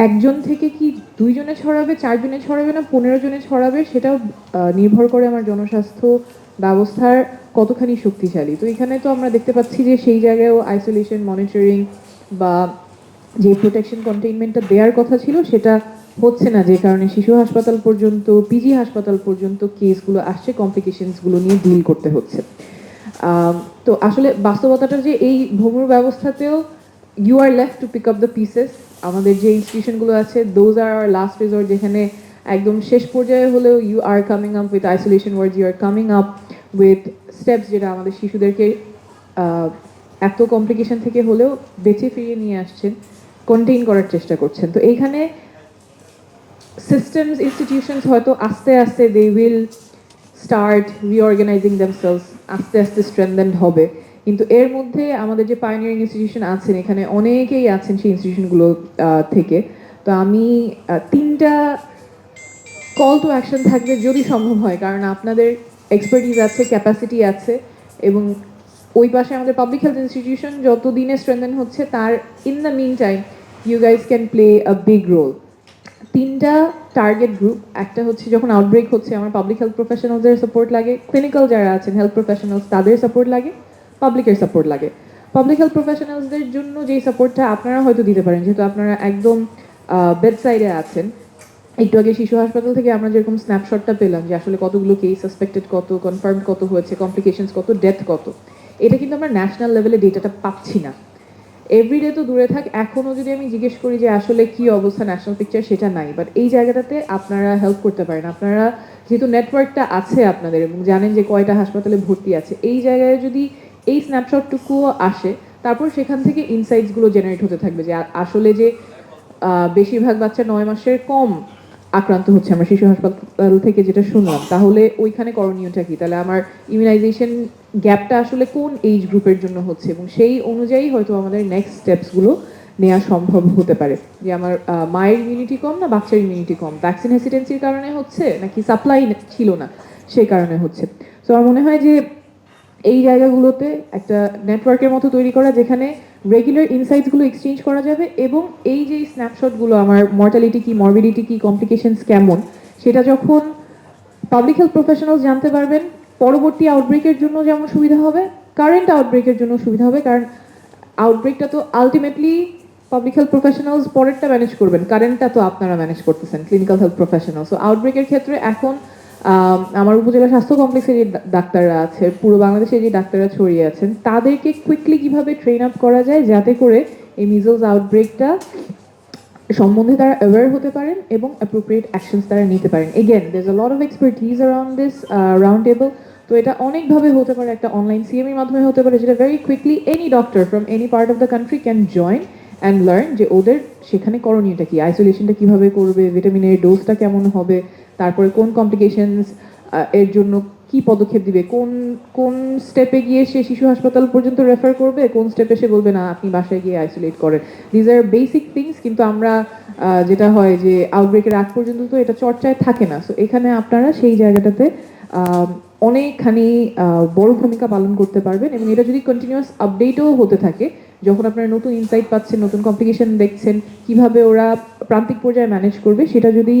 একজন থেকে কি 2 জনে ছড়াবে, 4 জনে ছড়াবে না 15 জনে ছড়াবে সেটাও নির্ভর করে আমার জনস্বাস্থ্য ব্যবস্থার কতখানি শক্তিশালী। তো এখানে তো আমরা দেখতে পাচ্ছি যে সেই জায়গায়ও আইসোলেশন মনিটরিং বা যে প্রোটেকশন কন্টেইনমেন্টটা দেওয়ার কথা ছিল সেটা হচ্ছে না, যে কারণে শিশু হাসপাতাল পর্যন্ত, পিজি হাসপাতাল পর্যন্ত কেসগুলো আসছে, কমপ্লিকেশনসগুলো নিয়ে ডিল করতে হচ্ছে। তো আসলে বাস্তবতাটা যে এই ভ্রমণ ব্যবস্থাতেও you are left to pick up the pieces. আমাদের যে ইনস্টিটিউশনগুলো আছে those are are last resort, যেখানে একদম শেষ পর্যায়ে হলেও you are coming up with isolation wards, you are coming up with steps যেটা আমাদের শিশুদেরকে এত কমপ্লিকেশন থেকে হলেও বেঁচে ফিরিয়ে নিয়ে আসছেন, কন্টেইন করার চেষ্টা করছেন। তো এইখানে সিস্টেমস ইনস্টিটিউশনস হয়তো আস্তে আস্তে দে উইল স্টার্ট রিঅর্গানাইজিং দেমসেলস, আস্তে আস্তে স্ট্রেনথেন্ড হবে। কিন্তু এর মধ্যে আমাদের যে পাইনিয়ারিং ইনস্টিটিউশন আছেন, এখানে অনেকেই আছেন সেই ইনস্টিটিউশনগুলো থেকে। তো আমি তিনটা কল টু অ্যাকশন থাকবে যদি সম্ভব হয়, কারণ আপনাদের এক্সপার্টিজ আছে, ক্যাপাসিটি আছে, এবং ওই পাশে আমাদের পাবলিক হেলথ ইনস্টিটিউশন যত দিনে স্ট্রেনথেন হচ্ছে তার in the meantime you guys can play a big role. তিনটা টার্গেট গ্রুপ, একটা হচ্ছে যখন আউটব্রেক হচ্ছে আমার পাবলিক হেলথ প্রফেশনালদের সাপোর্ট লাগে, ক্লিনিক্যাল যারা আছেন হেলথ প্রফেশনালস তাদের সাপোর্ট লাগে, পাবলিকের সাপোর্ট লাগে। পাবলিক হেলথ প্রফেশনালসদের জন্য যেই সাপোর্টটা আপনারা হয়তো দিতে পারেন, যেহেতু আপনারা একদম বেড সাইডে আছেন। একটু আগে শিশু হাসপাতাল থেকে আমরা যেরকম স্ন্যাপশটটা পেলাম যে আসলে কতগুলো কেস সাসপেক্টেড, কত কনফার্ম, কত হয়েছে, কমপ্লিকেশনস কত, ডেথ কত, এটা কিন্তু আমরা ন্যাশনাল লেভেলে ডেটাটা পাচ্ছি না। এভরিডে তো দূরে থাক, এখনও যদি আমি জিজ্ঞেস করি যে আসলে কি অবস্থা ন্যাশনাল পিকচার, সেটা নাই। বাট এই জায়গাটাতে আপনারা হেল্প করতে পারেন। আপনারা যেহেতু নেটওয়ার্কটা আছে আপনাদের এবং জানেন যে কয়টা হাসপাতালে ভর্তি আছে, এই জায়গায় যদি এই স্ন্যাপশটটুকুও আসে, তারপর সেখান থেকে ইনসাইটসগুলো জেনারেট হতে থাকবে যে আসলে যে বেশিরভাগ বাচ্চা 9 মাসের কম আক্রান্ত হচ্ছে আমরা শিশু হাসপাতাল থেকে যেটা শুনলাম, তাহলে ওইখানে করণীয়টা কি? তাহলে আমার ইমিউনাইজেশন গ্যাপটা আসলে কোন এজ গ্রুপের জন্য হচ্ছে, এবং সেই অনুযায়ী হয়তো আমাদের নেক্সট স্টেপসগুলো নেওয়া সম্ভব হতে পারে। যে আমার মায়ের ইমিউনিটি কম না বাচ্চার ইমিউনিটি কম, ভ্যাকসিন হেসিটেন্সির কারণে হচ্ছে নাকি সাপ্লাই ছিল না সেই কারণে হচ্ছে। তো আমার মনে হয় যে এই জায়গাগুলোতে একটা নেটওয়ার্কের মতো তৈরি করা, যেখানে রেগুলার ইনসাইটসগুলো এক্সচেঞ্জ করা যাবে, এবং এই যে স্ন্যাপশটগুলো আমার মর্টালিটি কি, মরবিডিটি কি, কমপ্লিকেশনস কেমন, সেটা যখন পাবলিক হেলথ প্রফেশনাল জানতে পারবেন, পরবর্তী আউটব্রেকের জন্য যেমন সুবিধা হবে, কারেন্ট আউটব্রেকের জন্য সুবিধা হবে। কারণ আউটব্রেকটা তো আলটিমেটলি পাবলিক হেলথ প্রফেশনালস পরেরটা ম্যানেজ করবেন, কারেন্টটা তো আপনারা ম্যানেজ করতেছেন ক্লিনিক্যাল হেলথ প্রফেশনাল। সো আউটব্রেকের ক্ষেত্রে এখন আমার উপজেলা স্বাস্থ্য কমপ্লেক্সে যে ডাক্তাররা আছে, পুরো বাংলাদেশে যে ডাক্তাররা ছড়িয়ে আছেন, তাদেরকে কুইকলি কিভাবে ট্রেন আপ করা যায় যাতে করে এই মিজলস আউটব্রেকটা সম্বন্ধে তারা অ্যাওয়্যার হতে পারেন এবং অ্যাপ্রোপ্রিয়েট অ্যাকশনস তারা নিতে পারেন। Again there is a lot of expertise around this round table. তো এটা অনেকভাবে হতে পারে, একটা অনলাইন সিএমের মাধ্যমে হতে পারে, যেটা very quickly any doctor from any part of the country can join and learn যে ওদের সেখানে করণীয়টা কি, আইসোলেশনটা কিভাবে করবে, ভিটামিনের ডোজটা কেমন হবে, তারপরে কোন কমপ্লিকেশনস এর জন্য কি পদক্ষেপ দিবে, কোন কোন স্টেপে গিয়ে সে শিশু হাসপাতাল পর্যন্ত রেফার করবে, কোন স্টেপে সে বলবে না আপনি বাসায় গিয়ে আইসোলেট করেন। দিজ আর বেসিক থিংস, কিন্তু আমরা যেটা হয় যে আউটব্রেকের আগ পর্যন্ত তো এটা চর্চায় থাকে না। সো এখানে আপনারা সেই জায়গাটাতে অনেকখানি বড় ভূমিকা পালন করতে পারবেন, এবং এটা যদি কন্টিনিউয়াস আপডেটও হতে থাকে, যখন আপনারা নতুন ইনসাইট পাচ্ছেন, নতুন কমপ্লিকেশন দেখছেন, কিভাবে ওরা প্রান্তিক পর্যায়ে ম্যানেজ করবে, সেটা যদি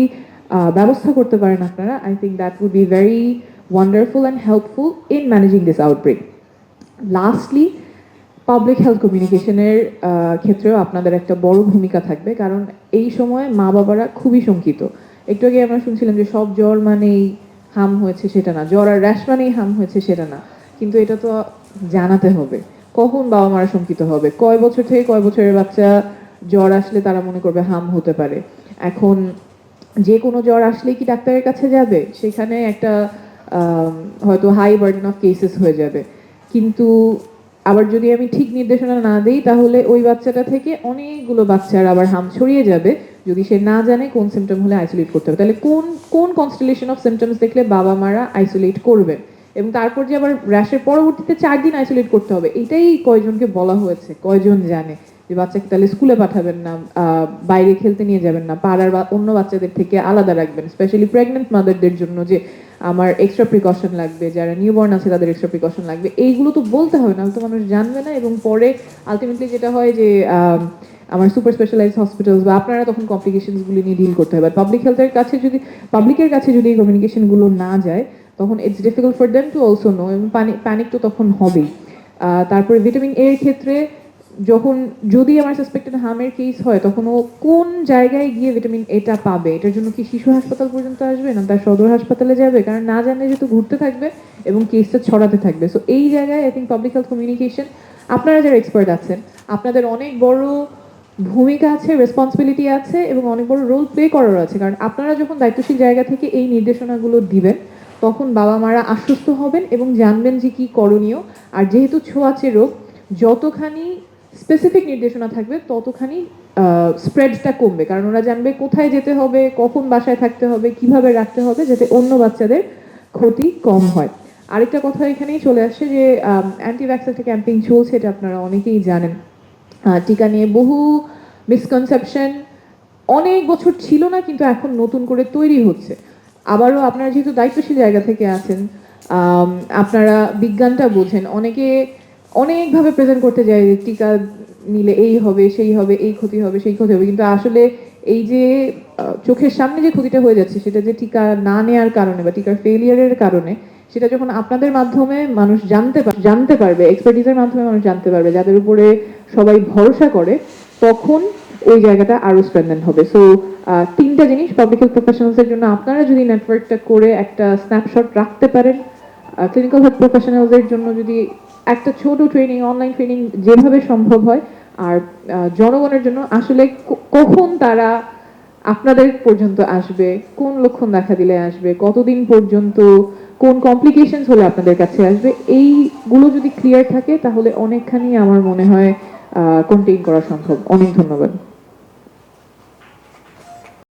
ব্যবস্থা করতে পারেন আপনারা, I think that would be very wonderful and helpful in managing this outbreak. Lastly, public health কমিউনিকেশনের ক্ষেত্রেও আপনাদের একটা বড় ভূমিকা থাকবে, কারণ এই সময় মা বাবারা খুবই শঙ্কিত। একটু আগে আমরা শুনছিলাম যে সব জ্বর মানেই হাম হয়েছে, সেটা না, জ্বর আর র্যাশ মানেই হাম হয়েছে সেটা না, কিন্তু এটা তো জানাতে হবে। কখন বাবা মারা শঙ্কিত হবে, কয় বছর থেকে কয় বছরের বাচ্চা জ্বর আসলে তারা মনে করবে হাম হতে পারে। এখন যে কোনো জ্বর আসলেই কি ডাক্তারের কাছে যাবে, সেখানে একটা হয়তো হাই বার্ডেন অফ কেসেস হয়ে যাবে। কিন্তু আবার যদি আমি ঠিক নির্দেশনা না দিই, তাহলে ওই বাচ্চাটা থেকে অনেকগুলো বাচ্চার আবার হাম ছড়িয়ে যাবে, যদি সে না জানে কোন সিমটম হলে আইসোলেট করতে হবে। তাহলে কোন কোন কনস্টেলেশন অফ সিমটমস দেখলে বাবা মারা আইসোলেট করবেন, এবং তারপর যে আবার র্যাশের পরবর্তীতে 4 দিন আইসোলেট করতে হবে, এটাই কয়জনকে বলা হয়েছে, কয়জন জানে যে বাচ্চাকে তাহলে স্কুলে পাঠাবেন না, বাইরে খেলতে নিয়ে যাবেন না, পাড়ার বা অন্য বাচ্চাদের থেকে আলাদা রাখবেন, স্পেশালি প্রেগনেন্ট মাদারদের জন্য যে আমার এক্সট্রা প্রিকশন লাগবে, যারা নিউবর্ন আছে তাদের এক্সট্রা প্রিকশন লাগবে, এইগুলো তো বলতে হবে, নাহলে তো মানুষ জানবে না। এবং পরে আলটিমেটলি যেটা হয় যে আমার সুপার স্পেশালাইজড হসপিটালস বা আপনারা তখন কমপ্লিকেশনসগুলি নিয়ে ডিল করতে হবে। পাবলিকের কাছে যদি এই কমিউনিকেশনগুলো না যায়, তখন it's difficult for them to also know, এবং প্যানিক তো তখন হবেই। তারপরে ভিটামিন এর ক্ষেত্রে যখন যদি আমার সাসপেক্টেড হার্মের কেস হয়, তখন ও কোন জায়গায় গিয়ে ভিটামিন এটা পাবে, এটার জন্য কি শিশু হাসপাতাল পর্যন্ত আসবে না তার সদর হাসপাতালে যাবে, কারণ না জানলে যেহেতু ঘুরতে থাকবে এবং কেসটা ছড়াতে থাকবে। সো এই জায়গায় I think public health communication, আপনারা যারা এক্সপার্ট আছেন আপনাদের অনেক বড় ভূমিকা আছে, রেসপন্সিবিলিটি আছে এবং অনেক বড় রোল প্লে করার আছে, কারণ আপনারা যখন দায়িত্বশীল জায়গা থেকে এই নির্দেশনাগুলো দিবেন তখন বাবা মারা আশ্বস্ত হবেন এবং জানবেন যে কি করণীয়। আর যেহেতু ছোঁয়াচে রোগ, যতখানি স্পেসিফিক নির্দেশনা থাকবে ততখানি স্প্রেডটা কমবে, কারণ ওরা জানবে কোথায় যেতে হবে, কখন বাসায় থাকতে হবে, কিভাবে রাখতে হবে, যাতে অন্য বাচ্চাদের ক্ষতি কম হয়। আরেকটা কথা এখানেই চলে আসছে যে অ্যান্টি ভ্যাক্সিন একটা ক্যাম্পেইন চলছে, এটা আপনারা অনেকেই জানেন। টিকা নিয়ে বহু মিসকনসেপশন অনেক বছর ছিল না, কিন্তু এখন নতুন করে তৈরি হচ্ছে। আবারও আপনারা যেহেতু দায়িত্বশীল জায়গা থেকে আছেন, আপনারা বিজ্ঞানটা বোঝেন, অনেকে অনেকভাবে প্রেজেন্ট করতে যায় যে টিকা নিলে এই হবে, সেই হবে, এই ক্ষতি হবে, সেই ক্ষতি হবে, কিন্তু আসলে এই যে চোখের সামনে যে ক্ষতিটা হয়ে যাচ্ছে সেটা যে টিকা না নেওয়ার কারণে বা টিকার ফেলিয়ারের কারণে, সেটা যখন আপনাদের মাধ্যমে মানুষ জানতে পারবে, এক্সপার্টিসের মাধ্যমে মানুষ জানতে পারবে, যাদের উপরে সবাই ভরসা করে, তখন ওই জায়গাটা আরো স্ট্রেংথেন হবে। সো তিনটা জিনিস পাবলিক হেলথ প্রফেশনালসের জন্য, আপনারা যদি নেটওয়ার্কটা করে একটা স্ন্যাপশট রাখতে পারেন, ক্লিনিক্যাল হেলথ প্রফেশনালসের জন্য যদি একটা ছোট ট্রেনিং, অনলাইন ট্রেনিং যেভাবে সম্ভব হয়, আর জনগণের জন্য আসলে কখন তারা আপনাদের পর্যন্ত আসবে, কোন লক্ষণ দেখা দিলে আসবে, কতদিন পর্যন্ত কোন কমপ্লিকেশনস হলে আপনাদের কাছে আসবে, এইগুলো যদি ক্লিয়ার থাকে তাহলে অনেকখানি আমার মনে হয় কন্টেইন করা সম্ভব। অনেক ধন্যবাদ।